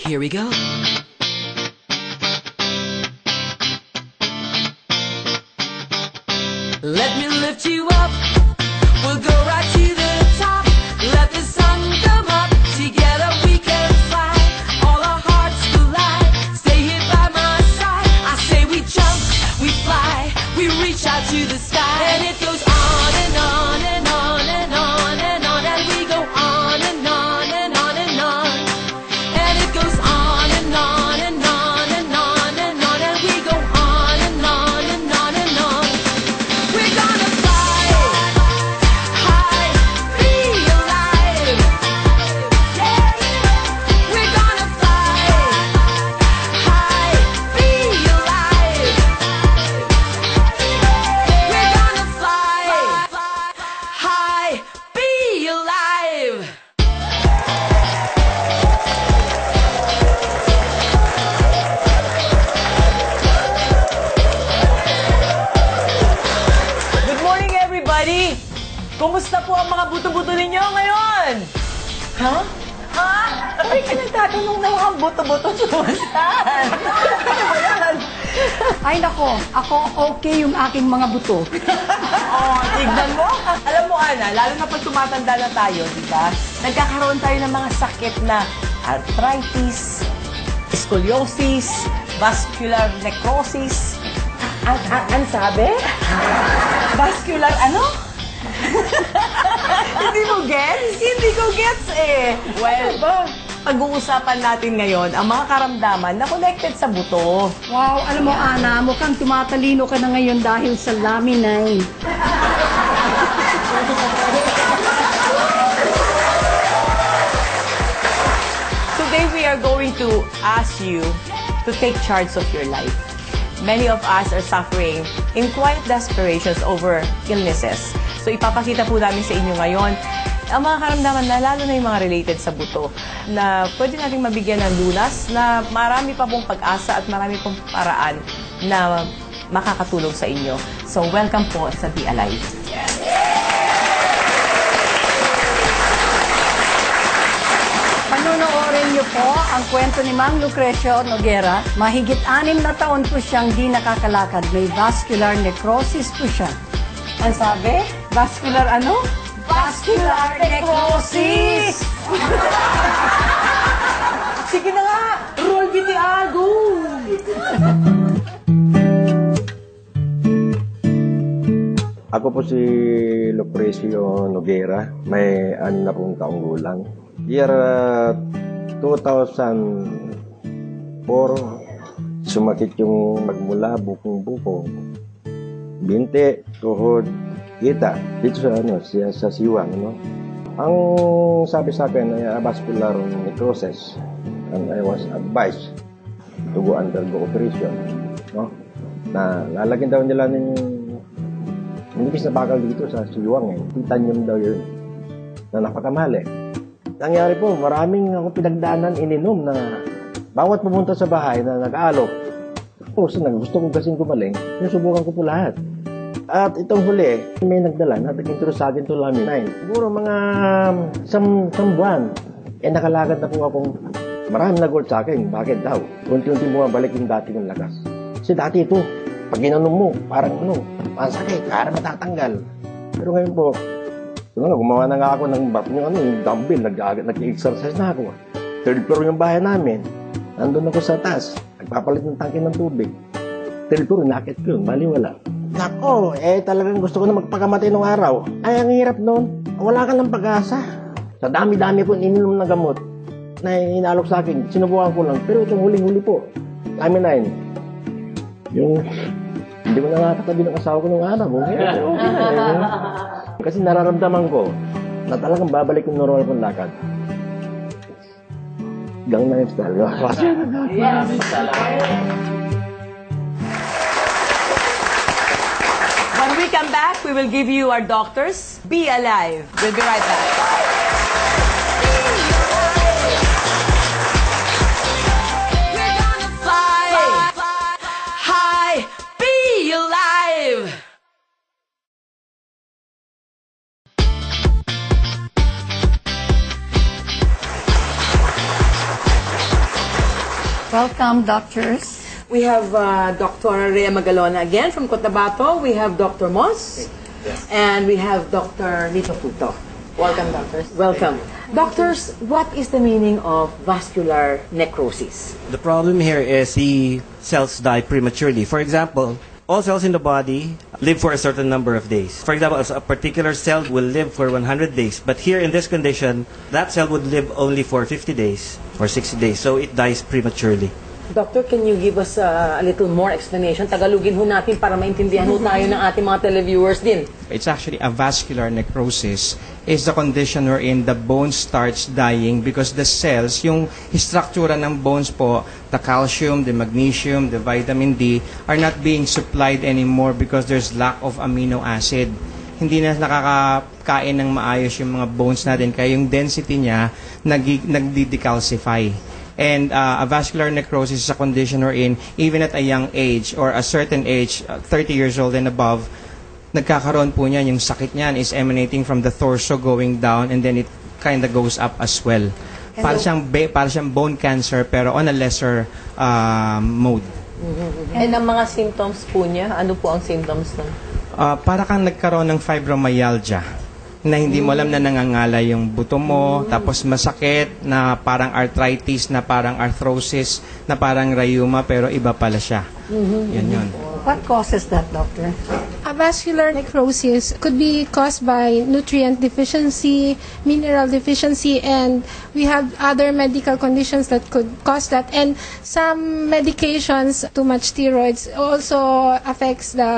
Here we go. Let me lift you up. We'll go right to the top. Let the sun come up. Together we can fly. All our hearts collide. Stay here by my side. I say we jump, we fly, we reach out to the sky. And it goes on and on and on and on and on. And we go on and on and on and on. And it goes on and on and on and on and on. And we go on and on and on and on. We're gonna fly high, be alive. We're gonna fly high, be alive. We're gonna fly high, be alive. Good morning, everybody! Kumusta po ang mga buto-buto ninyo ngayon? Ha? Ha? Ay, ka nagtatanong na mga buto-buto saan? Ano ba yan? Ay nako, ako okay yung aking mga buto. Oh, tignan mo. Alam mo, Ana, lalo na pag tumatanda na tayo, di ba? Nagkakaroon tayo ng mga sakit na arthritis, scoliosis, vascular necrosis. Ano sabi? Vascular ano? Hindi mo gets? Hindi ko gets eh. Well, pag-uusapan natin ngayon ang mga karamdaman na connected sa buto. Wow, alam mo Ana, mukhang tumatalino ka na ngayon dahil sa laminay. Today we are going to ask you to take charge of your life. Many of us are suffering in quiet desperations over illnesses. So ipapakita po namin sa inyo ngayon ang mga karamdaman na lalo na yung mga related sa buto na pwede nating mabigyan ng lunas na marami pa pong pag-asa at marami pong paraan na makakatulong sa inyo. So welcome po sa Be Alive. Panonoorin niyo po ang kwento ni Mang Lucrecio Noguera. Mahigit 6 na taon po siyang di nakakalakad. May vascular necrosis po siya. Ang sabi? Vascular ano? Vascular necrosis! Sige na nga! Roll Bitiago! Ako po si Lucrecio Noguera, may 6 na pong taong gulang. Year 2004, sumakit yung magmula bukong-bukong, binti, tuhod, kita, dito sa siwang, no? Ang sabi sa akin ay vascular necrosis, and I was advised to go undergo operation, no? Na lalagyan daw nila ng nipis na bakal dito sa siwang, titanium daw yun, na napakamali. Nangyari po, maraming ako pinagdaanan, ininom na bawat pumunta sa bahay na nag-aalok. Gusto kong kasing gumaling, sinusubukan ko po lahat. At itong huli, may nagdala na nag-introduce sa akin to laminine. Siguro mga isang buwan, nakalagad na po akong marami nag-work sa akin. Bakit daw? Unti-unti bumabalik yung dati kong lakas. Kasi dati ito, pag ginanom mo, parang masakit, parang matatanggal. Pero ngayon po, gumawa na nga ako ng yung dumbbell, nag-exercise na ako. Third floor yung bahay namin. Nandun ako sa taas, nagpapalit ng tangke ng tubig. Third floor, nakit ko yun, baliwala. Nako, talagang gusto ko na magpakamatay nung araw. Ay, ang hirap nun. Wala ka ng pag-asa. Sa dami-dami po ininom ng gamot na inalok sa akin, sinubukan ko lang. Pero itong huling-huli po, laminine. Yung, hindi ko nakakatabi ng asawa ko nung araw. Okay na. Kasi nararamdaman ko na talagang babalik yung normal kong lakad. Gangnam Style. Yes! When we come back, we will give you our doctors. Be Alive. We'll be right back. We're gonna fly high, be alive. Welcome, doctors. We have Dr. Rhea Magalona again from Cotabato. We have Dr. Moss. And we have Dr. Nito Puto. Welcome, doctors. Welcome. Doctors, what is the meaning of vascular necrosis? The problem here is the cells die prematurely. For example, all cells in the body live for a certain number of days. For example, a particular cell will live for 100 days. But here in this condition, that cell would live only for 50 days or 60 days. So it dies prematurely. Doctor, can you give us a little more explanation? Tagalogin ho natin para maintindihan ho tayo ng ating mga televiewers din. It's actually a vascular necrosis. Is the condition wherein the bone starts dying because the cells, yung struktura ng bones po, the calcium, the magnesium, the vitamin D, are not being supplied anymore because there's lack of amino acid. Hindi na nakakakain ng maayos yung mga bones natin, kaya yung density niya nagdi-decalcify. And a vascular necrosis is a condition wherein even at a young age or a certain age, 30 years old and above, nagkakaroon po niyan, yung sakit niyan is emanating from the torso going down and then it kind of goes up as well. Para siyang bone cancer pero on a lesser mode. And ang mga symptoms po niya, ano po ang symptoms nun? Para kang nagkaroon ng fibromyalgia na hindi mo alam na nangangala yung buto mo, tapos masakit na parang arthritis, na parang arthrosis, na parang rheuma, pero iba pala siya. Yan yun. What causes that, doctor? A vascular necrosis could be caused by nutrient deficiency, mineral deficiency, and we have other medical conditions that could cause that. And some medications, too much steroids, also affects the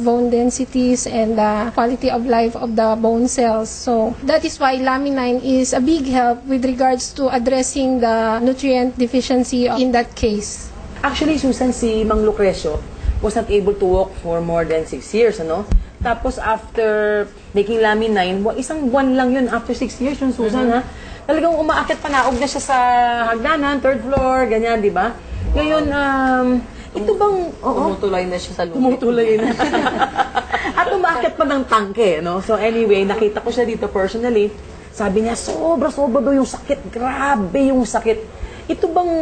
bone densities and the quality of life of the bone cells. So that is why Laminin is a big help with regards to addressing the nutrient deficiency in that case. Actually, Susan, si Mang Lucrecio was not able to walk for more than 6 years, ano? Tapos after taking Laminin, isang buwan lang yun after 6 years yung Susan, ha? Talagang umaakit panaog na siya sa hagdanan, 3rd floor, ganyan, di ba? Ngayon, ito bang... Tumutulay na siya sa lupa. Tumutulay na. At umaakit pa ng tangke, no? So anyway, nakita ko siya dito personally. Sabi niya, sobra-sobra daw yung sakit. Grabe yung sakit. Ito bang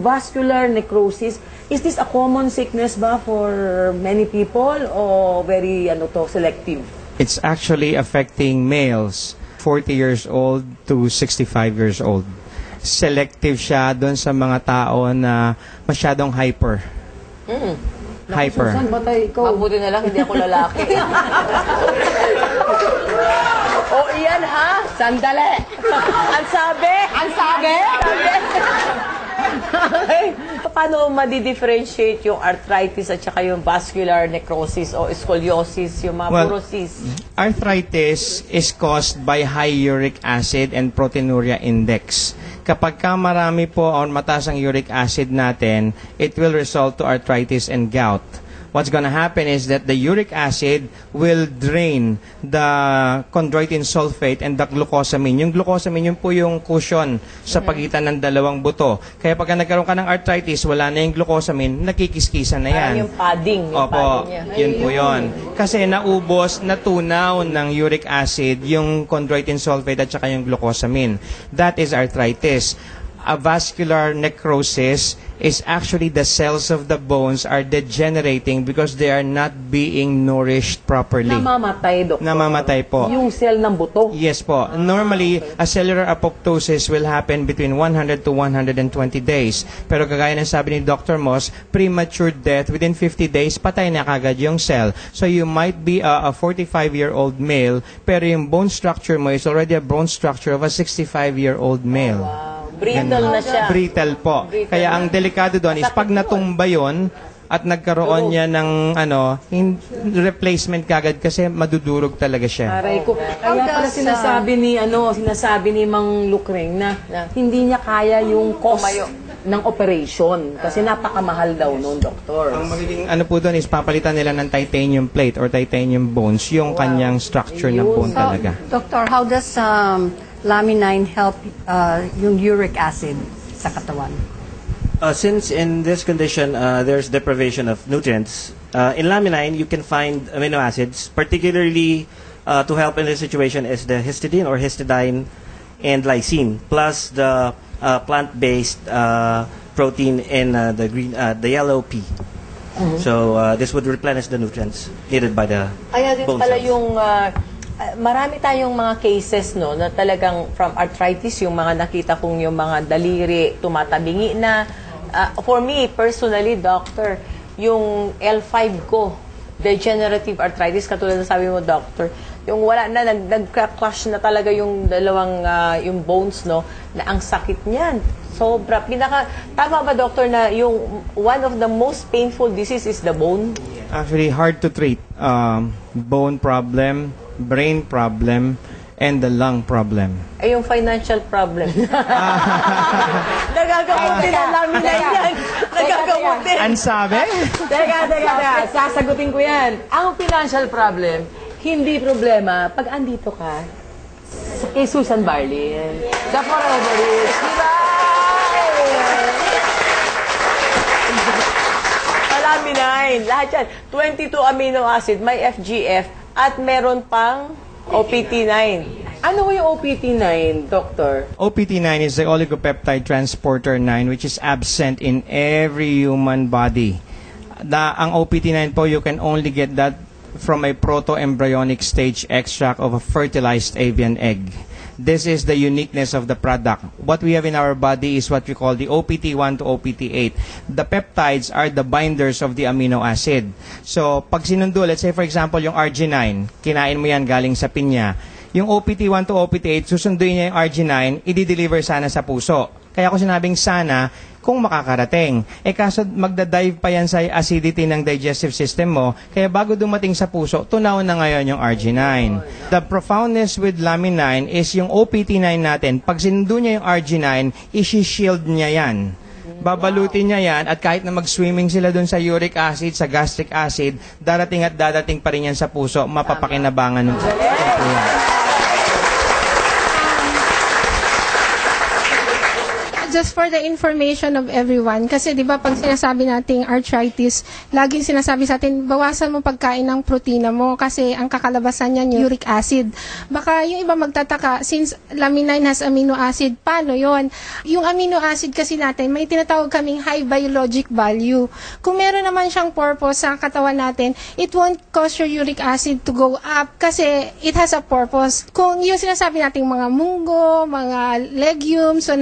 vascular necrosis, is this a common sickness ba for many people o very selective? It's actually affecting males 40 years old to 65 years old. Selective siya doon sa mga tao na masyadong hyper. Hyper. Susan, batay ikaw. Mabuti na lang, hindi ako lalaki. O iyan ha? Sandali. Ang sabi? Okay. Paano ma-differentiate yung arthritis at saka yung vascular necrosis o scoliosis, yung mga porosis? Arthritis is caused by high uric acid and proteinuria index. Kapag marami po o mataas ang uric acid natin, it will result to arthritis and gout. What's going to happen is that the uric acid will drain the chondroitin sulfate and the glucosamine. Yung glucosamine, yun po yung cushion sa pagitan ng dalawang buto. Kaya pag nagkaroon ka ng arthritis, wala na yung glucosamine, nakikiskisan na yan. Yung padding. Opo, yun po yun. Kasi naubos, natunaw ng uric acid yung chondroitin sulfate at saka yung glucosamine. That is arthritis. A vascular necrosis is actually the cells of the bones are degenerating because they are not being nourished properly. Namamatay, Doktor. Namamatay po. Yung cell ng buto. Yes po. Normally, a cellular apoptosis will happen between 100 to 120 days. Pero kagaya ng sabi ni Dr. Moss, premature death within 50 days, patay na kagad yung cell. So you might be a 45-year-old male, pero yung bone structure mo is already a bone structure of a 65-year-old male. Wow. Brittle na siya. Brittle po. Kaya ang delikado doon is pag natumba yun at nagkaroon niya ng replacement kagad kasi madudurog talaga siya. Aray ko. Kaya pala sinasabi ni Mang Lucreng na hindi niya kaya yung cost ng operation kasi napakamahal daw noon, doktor. Ang magiging po doon is papalitan nila ng titanium plate or titanium bones yung kanyang structure ng bone talaga. Doctor, how does Laminin help yung uric acid sa katawan? Since in this condition, there's deprivation of nutrients, in Laminin, you can find amino acids, particularly to help in this situation is the histidine or histidine and lysine, plus the plant-based protein in the yellow pea. So this would replenish the nutrients needed by the Kaya din bone pala cells. yung marami tayong mga cases no na talagang from arthritis yung mga nakita kong yung mga daliri tumatabingi na. For me personally, doctor, yung L5 ko, degenerative arthritis, katulad na sabi mo, doctor, yung wala na, nag-clash na talaga yung dalawang, yung bones, no, na ang sakit niyan. Sobra. Tama ba, doctor, na yung one of the most painful disease is the bone? Actually, hard to treat. Bone problem, brain problem, and the lung problem. Ay, yung financial problem. Nagagamutin ang namin na yan. Nagagamutin. Ang sabi? Teka. Sasagutin ko yan. Ang financial problem, hindi problema pag andito ka kay Susan Barlin. Sa Foroveris. Diba? Palaminine. Lahat yan. 22 amino acid, may FGF, at meron pang OPT9. Ano yung OPT9, doctor? OPT9 is the oligopeptide transporter 9 which is absent in every human body. Ang OPT9 po, you can only get that from a proto-embryonic stage extract of a fertilized avian egg. This is the uniqueness of the product. What we have in our body is what we call the OPT1 to OPT8. The peptides are the binders of the amino acid. So, pag sinundo, let's say for example, yung arginine, kinain mo yan galing sa pinya. Yung OPT1 to OPT8, susunduin niya yung arginine, i-deliver sana sa puso. Kaya ako sinabing sana kung makakarating. Kaso magdadive pa yan sa acidity ng digestive system mo, kaya bago dumating sa puso, tunaw na ngayon yung arginine. The profoundness with laminine is yung OPT9 natin, pag sinundo niya yung arginine, isi-shield niya yan. Babalutin niya yan, at kahit na mag-swimming sila dun sa uric acid, sa gastric acid, darating at dadating pa rin yan sa puso, mapapakinabangan ng Just for the information of everyone, kasi di ba pag sinasabi nating arthritis, laging sinasabi sa atin, bawasan mo pagkain ng protina mo kasi ang kakalabasan niyan yung uric acid. Baka yung iba magtataka, since laminine has amino acid, paano yon? Yung amino acid kasi natin, may tinatawag kaming high biologic value. Kung meron naman siyang purpose sa katawan natin, it won't cause your uric acid to go up kasi it has a purpose. Kung yung sinasabi nating mga munggo, mga legumes, or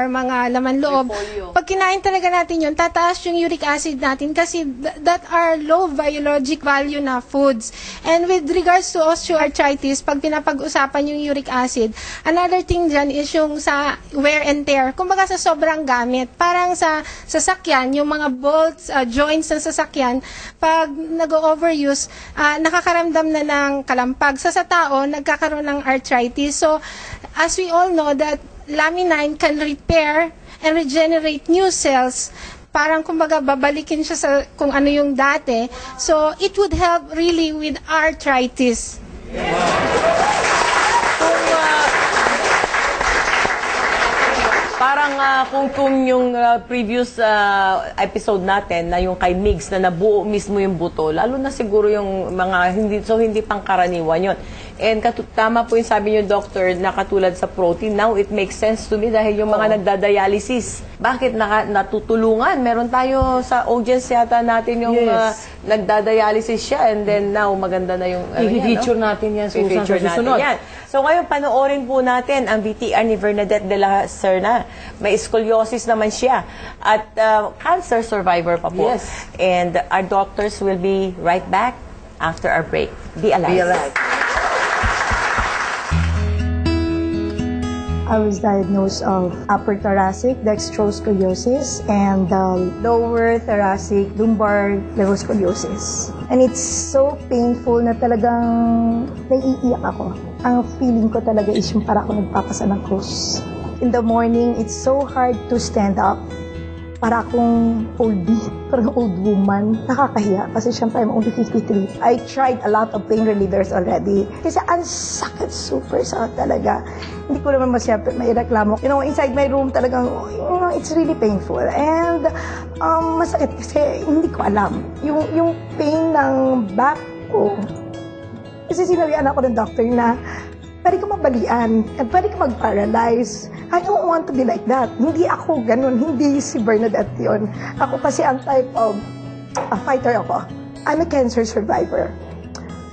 mga laman loob, pag kinain talaga natin yun, tataas yung uric acid natin kasi that are low biologic value na foods. And with regards to osteoarthritis, pag pinapag-usapan yung uric acid, another thing dyan is yung sa wear and tear. Kumbaga sa sobrang gamit. Parang sa sasakyan, yung mga bolts, joints ng sasakyan, pag nag-overuse, nakakaramdam na ng kalampag. Sa tao, nagkakaroon ng arthritis. So, as we all know that laminine can repair and regenerate new cells. Parang kumbaga babalikin siya sa kung ano yung dati. So, it would help really with arthritis. Parang kung yung previous episode natin na yung kay Migs na nabuo mismo yung buto, lalo na siguro yung mga hindi pangkaraniwan yun. And tama po yung sabi niyo, doctor, na katulad sa protein, now it makes sense to me dahil yung mga nagdadialysis, bakit natutulungan? Meron tayo sa audience yata natin yung nagdadialysis siya, and then now maganda na yung I-feature natin yan, Susan, sa susunod. So ngayon, panoorin po natin ang VTR ni Bernadette de la Serna. May scoliosis naman siya at cancer survivor pa po. Yes. And our doctors will be right back after our break. Be alive. Be alive. I was diagnosed of upper thoracic dextroscoliosis and lower thoracic lumbar levoscoliosis. And it's so painful na talagang naiiyak ako. Ang feeling ko talaga is yung para ako nagpapasa ng krus. In the morning, it's so hard to stand up. Para akong oldie, parang old woman. Nakakahiya kasi syempre I'm only 53. I tried a lot of pain relievers already. Kasi ang sakit, super sakit talaga. Hindi ko naman masyempre may reklamo. You know, inside my room talagang, it's really painful. And masakit kasi hindi ko alam. Yung pain ng back ko, kasi sinabihan ako ng doctor na pwede ka mabalian, at pwede ka mag-paralyze. I don't want to be like that. Hindi ako ganun, hindi si Bernadette yun. Ako kasi ang type of a fighter ako. I'm a cancer survivor.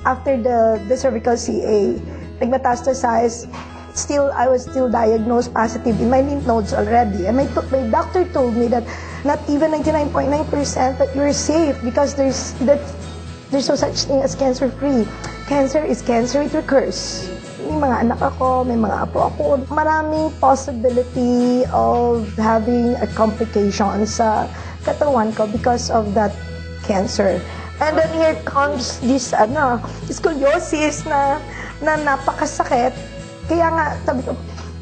After the cervical CA, nagmetastasize, I was still diagnosed positive in my lymph nodes already. And my doctor told me that not even 99.9% that you're safe because there's no such thing as cancer-free. Cancer is cancer, it recurs. May mga anak ako, may mga apo ako. Maraming possibility of having a complication sa katawan ko because of that cancer. And then here comes this scoliosis na napakasakit. Kaya nga, sabi ko,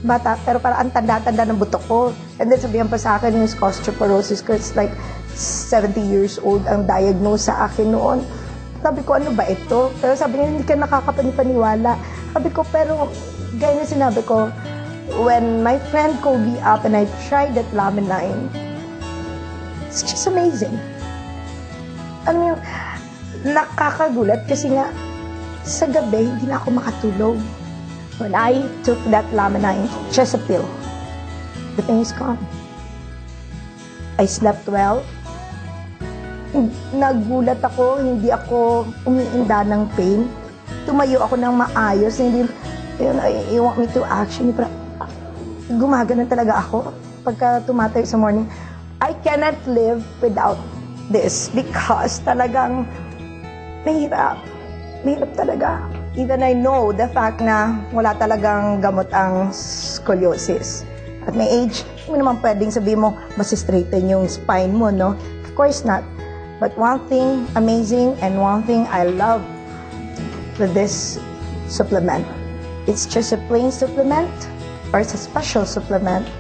bata, pero parang ang tanda-tanda ng buto ko. And then sabihan pa sa akin yung osteoporosis ko, it's like 70 years old ang diagnose sa akin noon. Sabi ko, ano ba ito? Pero sabi niya, hindi ka nakakapaniwala. Sabi ko, pero gaya na sinabi ko, when my friend called me up and I tried that Laminine, it's just amazing. Alam mo yung, nakakagulat kasi nga, sa gabi, hindi na ako makatulog. When I took that Laminine, just a pill, the pain is gone. I slept well. Nagulat ako, hindi ako umiinda ng pain. Tumayo ako ng maayos, hindi, you want me to action, gumagana talaga ako pagka tumatayo sa morning. I cannot live without this because talagang mahirap talaga. Even I know the fact na wala talagang gamot ang scoliosis. At my age, hindi mo naman pwedeng sabihin mo, masistraighten yung spine mo, no? Of course not. But one thing amazing and one thing I love with this supplement, it's just a plain supplement or it's a special supplement,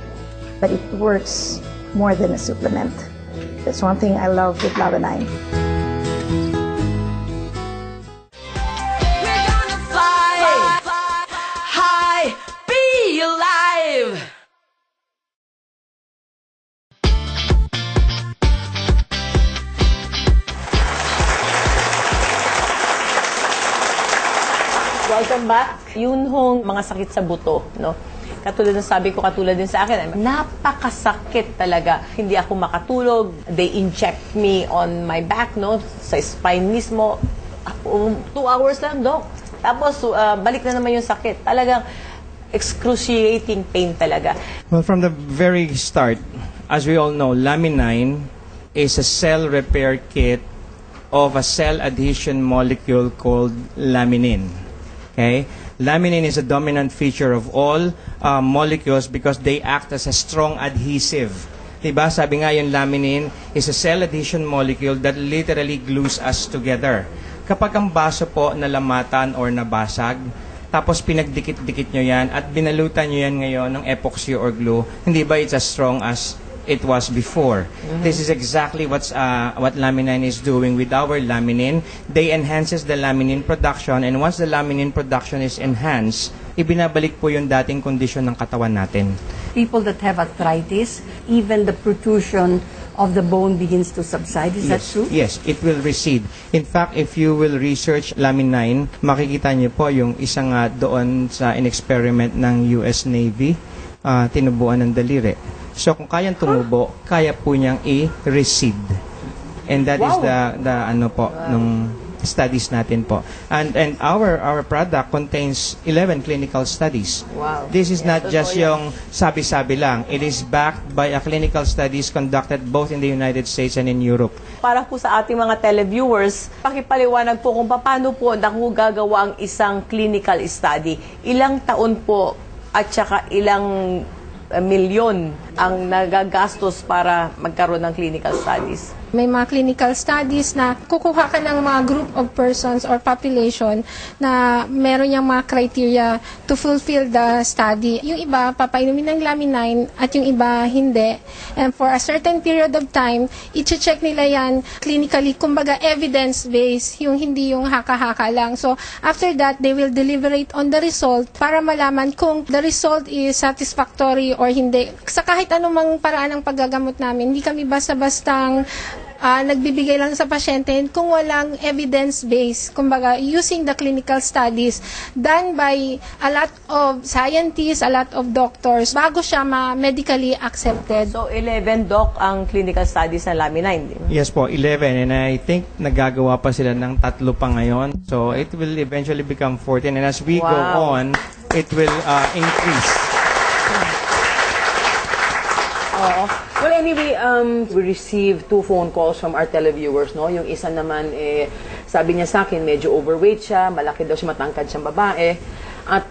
but it works more than a supplement. That's one thing I love with Laminine. We're gonna fly high, be alive. Welcome back. Yun hong mga sakit sa buto, no? Katulad ng sabi ko, katulad din sa akin, napakasakit talaga. Hindi ako makatulog. They inject me on my back, no? Sa spine mismo. 2 hours lang, Doc. Tapos, balik na naman yung sakit. Talagang excruciating pain talaga. Well, from the very start, as we all know, Laminine is a cell repair kit of a cell adhesion molecule called laminin. Okay? Laminin is a dominant feature of all molecules because they act as a strong adhesive. Diba? Sabi nga yung laminin is a cell adhesion molecule that literally glues us together. Kapag ang baso po nalamatan or nabasag, tapos pinagdikit-dikit nyo yan at binalutan nyo yan ngayon ng epoxy or glue, hindi ba it's as strong as it was before? This is exactly what Laminine is doing with our laminin. They enhances the laminin production, and once the laminin production is enhanced, ibinabalik po yung dating kondisyon ng katawan natin. People that have arthritis, even the protrusion of the bone begins to subside. Is that true? Yes, it will recede. In fact, if you will research Laminine, makikita niyo po yung isang doon sa in-experiment ng US Navy, tinubuan ng daliri. So kung kayang tumubo, kaya po niyang i-recede. And that is the ano po nung studies natin po. And our product contains 11 clinical studies. Wow. This is not just yung sabi-sabi lang. It is backed by a clinical studies conducted both in the United States and in Europe. Para po sa ating mga televiewers, pakipaliwanag po kung paano po gagawa ang isang clinical study. Ilang taon po at saka ilang milyon ang nagagastos para magkaroon ng clinical studies? May mga clinical studies na kukuha ka ng mga group of persons or population na meron yung mga criteria to fulfill the study. Yung iba, papainumin ng Laminine at yung iba, hindi. And for a certain period of time, i-check nila yan clinically, kumbaga evidence-based, yung hindi yung haka-haka lang. So, after that, they will deliberate on the result para malaman kung the result is satisfactory or hindi. Sa kahit anumang paraan ng paggagamot namin, hindi kami basta-bastang nagbibigay lang sa pasyente kung walang evidence-based, kumbaga using the clinical studies done by a lot of scientists, a lot of doctors, bago siya medically accepted. So 11, Doc, ang clinical studies ng Lamine, di ba? Yes po, 11. And I think nagagawa pa sila ng 3 pa ngayon. So it will eventually become 14. And as we go on, it will increase. Well, anyway, we received 2 phone calls from our televiewers, no? Yung isa naman, sabi niya sa akin, medyo overweight siya, malaki daw siya, matangkad siyang babae. At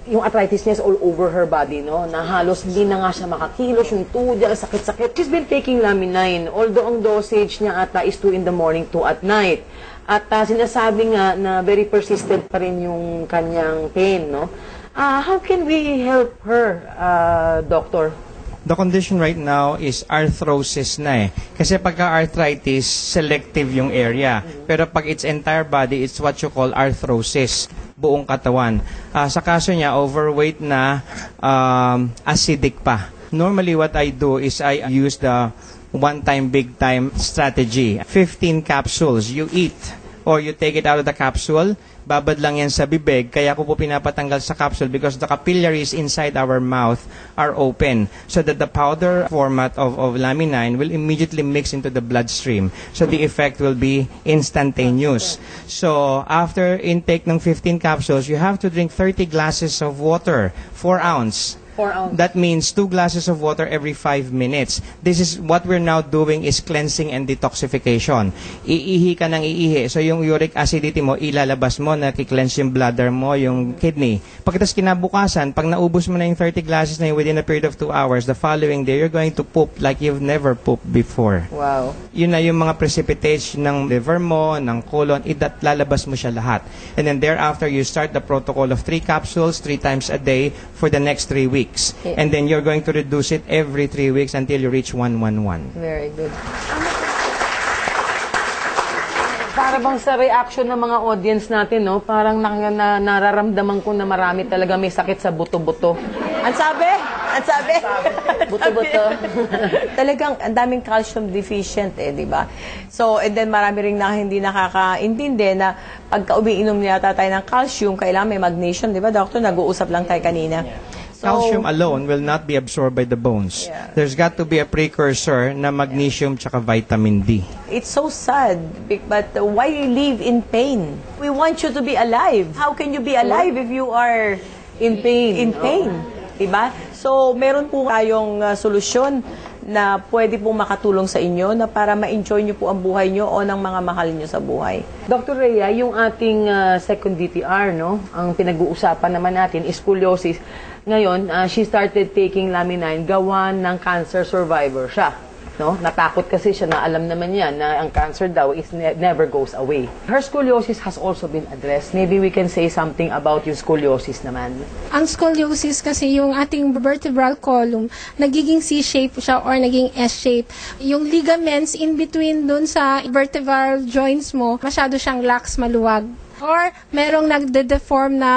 yung arthritis niya is all over her body, no? Na halos hindi na nga siya makakilos, yung tuhod niya, sakit-sakit. She's been taking Lamine, although ang dosage niya ata is 2 in the morning, 2 at night. At sinasabi nga na very persistent pa rin yung kanyang pain, no? How can we help her, doctor? The condition right now is arthrosis na eh. Kasi pagka-arthritis, selective yung area. Pero pag its entire body, it's what you call arthrosis, buong katawan. Sa kaso niya, overweight na, acidic pa. Normally, what I do is I use the one-time, big-time strategy. 15 capsules, you eat, or you take it out of the capsule, babad lang yan sa bibig, kaya ko po pinapatanggal sa capsule because the capillaries inside our mouth are open so that the powder format of Lamine will immediately mix into the bloodstream. So the effect will be instantaneous. So after intake ng 15 capsules, you have to drink 30 glasses of water, 4 ounce. 4 ounces. That means 2 glasses of water every 5 minutes. This is what we're now doing is cleansing and detoxification. Iihi ka ng iihi. So yung uric acidity mo, ilalabas mo, nakikleanse yung bladder mo, yung kidney. Pagkatapos kinabukasan, pag naubos mo na yung 30 glasses na yun within a period of 2 hours, the following day, you're going to poop like you've never pooped before. Wow. Yun na yung mga precipitation ng liver mo, ng colon, lalabas mo siya lahat. And then thereafter, you start the protocol of 3 capsules, 3 times a day for the next 3 weeks. And then you're going to reduce it every 3 weeks until you reach 111. Very good. Para bang sa reaction ng mga audience natin, no? Parang nararamdaman ko na marami talaga may sakit sa buto-buto. Ang sabi? Buto-buto. Talagang ang daming calcium deficient di ba? So, and then marami rin na hindi nakakaintindi na pagka umiinom niya tayo ng calcium, kailangan may magnesium, di ba, doctor? Nag-uusap lang tayo kanina. So, calcium alone will not be absorbed by the bones. There's got to be a precursor na magnesium tsaka vitamin D. It's so sad, but why live in pain? We want you to be alive. How can you be alive if you are in pain? Diba? So, meron po tayong solusyon na pwede pong makatulong sa inyo na para ma-enjoy nyo po ang buhay nyo o ng mga mahal nyo sa buhay. Dr. Rhea, yung ating second DTR, no? Ang pinag-uusapan naman natin is scoliosis. Ngayon, she started taking Lamine, gawa ng cancer survivor siya. No? Natakot kasi siya na alam naman niya na ang cancer daw is never goes away. Her scoliosis has also been addressed. Maybe we can say something about yung scoliosis naman. Ang scoliosis kasi yung ating vertebral column, nagiging C-shape siya or naging S-shape. Yung ligaments in between dun sa vertebral joints mo, masyado siyang lax, maluwag. Or merong nagde-deform na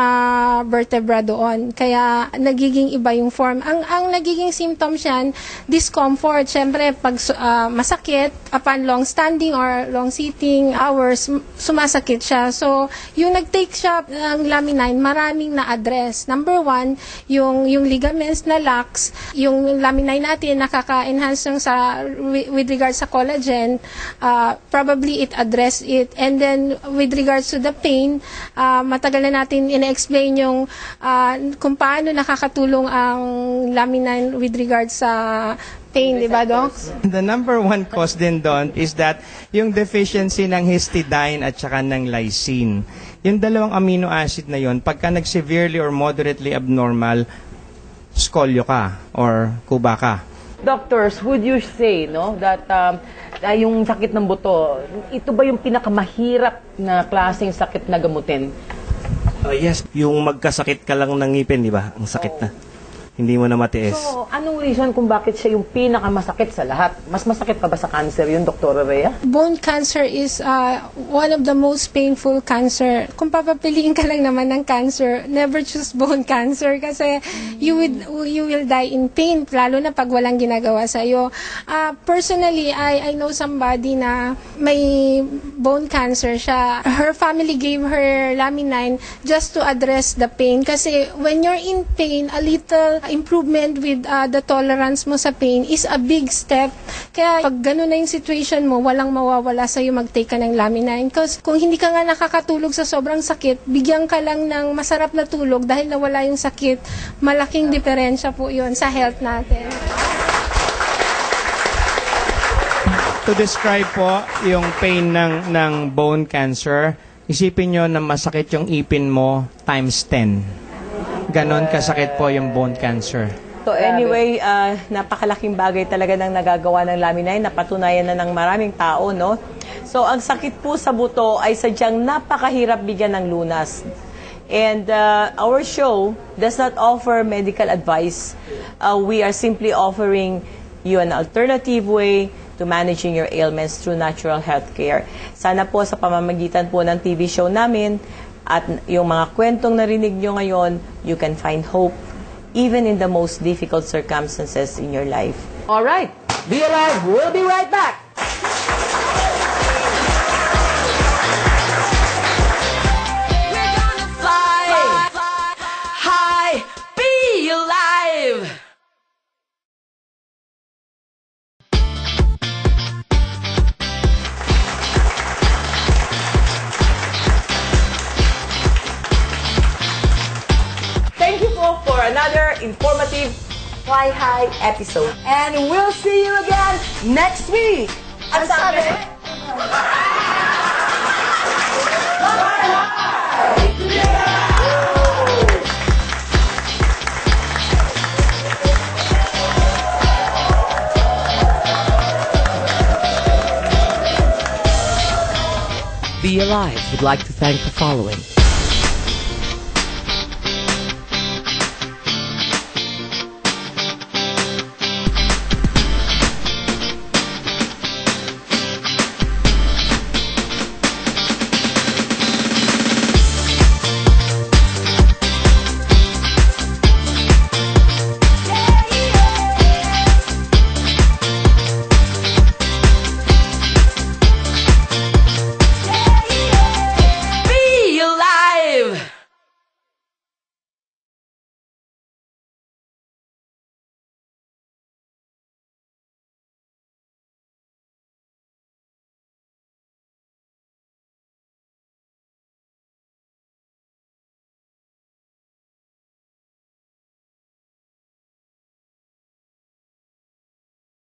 vertebra doon. Kaya nagiging iba yung form. Ang nagiging symptoms yan, discomfort. Siyempre, pag masakit, upon long standing or long sitting hours, sumasakit siya. So, yung nag-take siya ng Lamine, maraming na-address. Number 1, yung ligaments na lax, yung Lamine natin nakaka-enhance yung with regards sa collagen, probably it address it. And then, with regards to the pain, matagal na natin ina-explain yung kung paano nakakatulong ang Lamine with regards sa pain, di ba, Doc? The number 1 cause din doon is that yung deficiency ng histidine at saka ng lysine. Yung dalawang amino acid na yon, pagka nag-severely or moderately abnormal, scolio ka or kuba ka. Doctors, would you say, no, that yung sakit ng buto, ito ba yung pinakamahirap na klaseng sakit na gamutin? Yes, yung magkasakit ka lang ng ngipin, di ba? Ang sakit na. hindi mo na matiis. So, anong reason kung bakit siya yung pinakamasakit sa lahat? Mas masakit pa ba sa cancer yun, Dr. Rhea? Bone cancer is one of the most painful cancer. Kung papapiliin ka lang naman ng cancer, never choose bone cancer kasi you will die in pain, lalo na pag walang ginagawa sa iyo. Personally, I know somebody na may bone cancer siya. Her family gave her Laminine just to address the pain kasi when you're in pain, a little improvement with the tolerance mo sa pain is a big step. Kaya pag gano'n na yung situation mo, walang mawawala sa'yo mag-take ka ng Laminine. Kasi kung hindi ka nga nakakatulog sa sobrang sakit, bigyan ka lang ng masarap na tulog dahil nawala yung sakit, malaking diferensya po yun sa health natin. To describe po yung pain ng bone cancer, isipin nyo na masakit yung ipin mo times 10. Ganon kasakit po yung bone cancer. So anyway, napakalaking bagay talaga ng nagagawa ng Laminine, napatunayan na ng maraming tao, no? So ang sakit po sa buto ay sadyang napakahirap bigyan ng lunas. And our show does not offer medical advice. We are simply offering you an alternative way to managing your ailments through natural healthcare. Sana po sa pamamagitan po ng TV show namin at yung mga kwentong narinig nyo ngayon, you can find hope even in the most difficult circumstances in your life. All right, be alive. We'll be right back. We're gonna fly high, be alive. Thank you po for another informative Fly High episode. And we'll see you again next week. At sabi, Be Alive would like to thank the following: